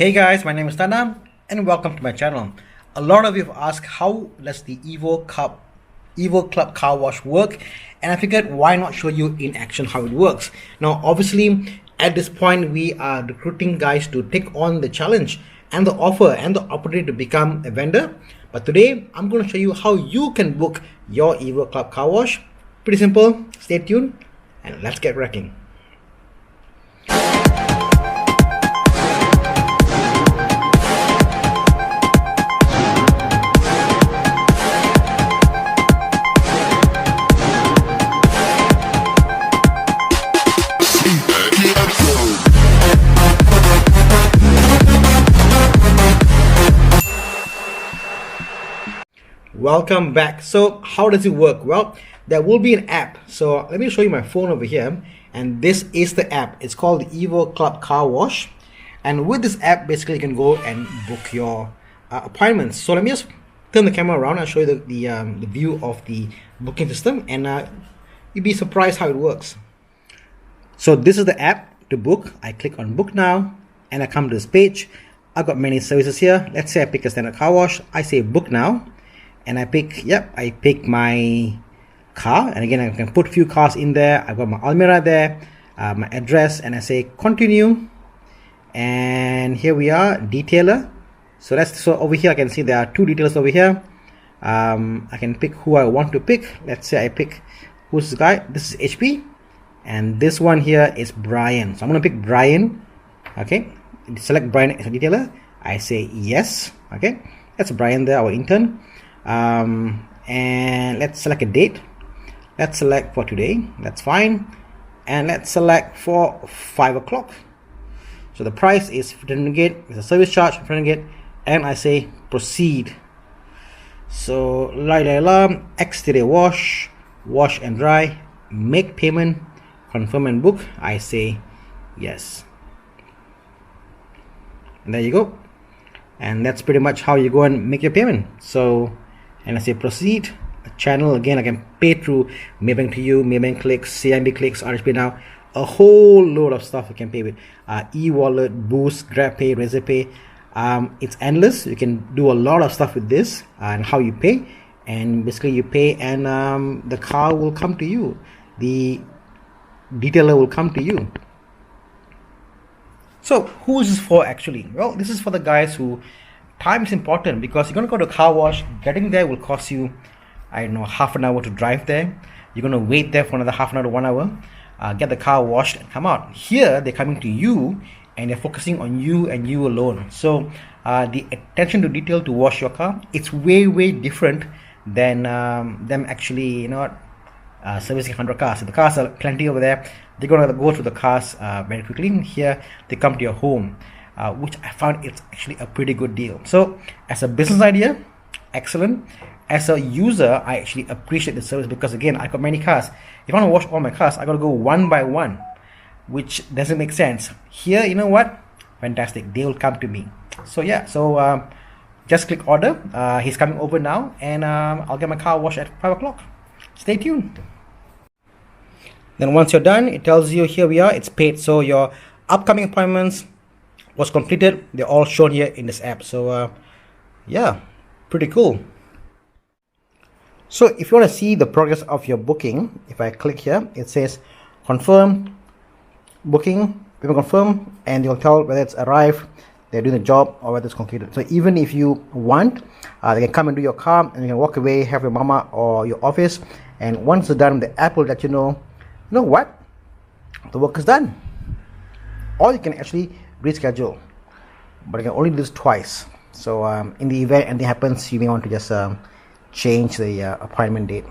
Hey guys, my name is Tana and welcome to my channel. A lot of you have asked how does the EvoClub car wash work, and I figured why not show you in action how it works. Now obviously at this point we are recruiting guys to take on the challenge and the offer and the opportunity to become a vendor. But today I'm going to show you how you can book your EvoClub car wash. Pretty simple. Stay tuned and let's get wrecking. Welcome back. So how does it work? Well, there will be an app. So let me show you my phone over here, and this is the app. It's called the EvoClub Car Wash, and with this app basically you can go and book your appointments. So let me just turn the camera around and show you the view of the booking system, and you'd be surprised how it works. So this is the app to book. I click on book now and I come to this page. I've got many services here. Let's say I pick a standard car wash. I say book now. And I pick my car, and again I can put a few cars in there. I've got my Almira there, my address, and I say continue, and here we are, detailer. So over here I can see there are two detailers over here. I can pick who I want to pick. Let's say I pick, who's this guy? This is HP, and this one here is Brian. So I'm gonna pick Brian. Okay, select Brian as a detailer. I say yes. Okay, that's Brian there, our intern. And let's select a date. Let's select for today. That's fine. And let's select for 5 o'clock. So the price is 15 ringgit. It's a service charge, 15 ringgit. And I say proceed. So exterior wash, wash and dry, make payment, confirm and book. I say yes. And there you go. And that's pretty much how you go and make your payment. So, and I say proceed. A channel, again I can pay through Maybank to you, Maybank clicks, CIMB clicks, RHP now, a whole load of stuff you can pay with. E-wallet, Boost, GrabPay, RazorPay. It's endless. You can do a lot of stuff with this and how you pay. And basically you pay and the car will come to you. The detailer will come to you. So who is this for actually? Well, this is for the guys who time is important, because you're going to go to a car wash. Getting there will cost you, I don't know, half an hour to drive there. You're going to wait there for another half an hour to 1 hour, get the car washed and come out. Here they're coming to you and they're focusing on you and you alone. So the attention to detail to wash your car, it's way different than them actually servicing 100 cars. So the cars are plenty over there. They're going to go through the cars very quickly. Here they come to your home, which I found it's actually a pretty good deal. So as a business idea, excellent. As a user, I actually appreciate the service, because again, I've got many cars. If I want to wash all my cars, I got to go one by one, which doesn't make sense. Here, you know what? Fantastic. They will come to me. So yeah, so just click order. He's coming over now, and I'll get my car washed at 5 o'clock. Stay tuned. Then once you're done, it tells you here we are, it's paid. So your upcoming appointments was completed. They're all shown here in this app. So yeah, pretty cool. So if you want to see the progress of your booking, if I click here, it says confirm booking, people confirm, and you'll tell whether it's arrived, they're doing the job, or whether it's completed. So even if you want, they can come and do your car, and you can walk away, have your mama or your office, and once it's done, the app will let you know what, the work is done. Or you can actually reschedule, but you can only do this twice. So in the event anything happens, you may want to just change the appointment date.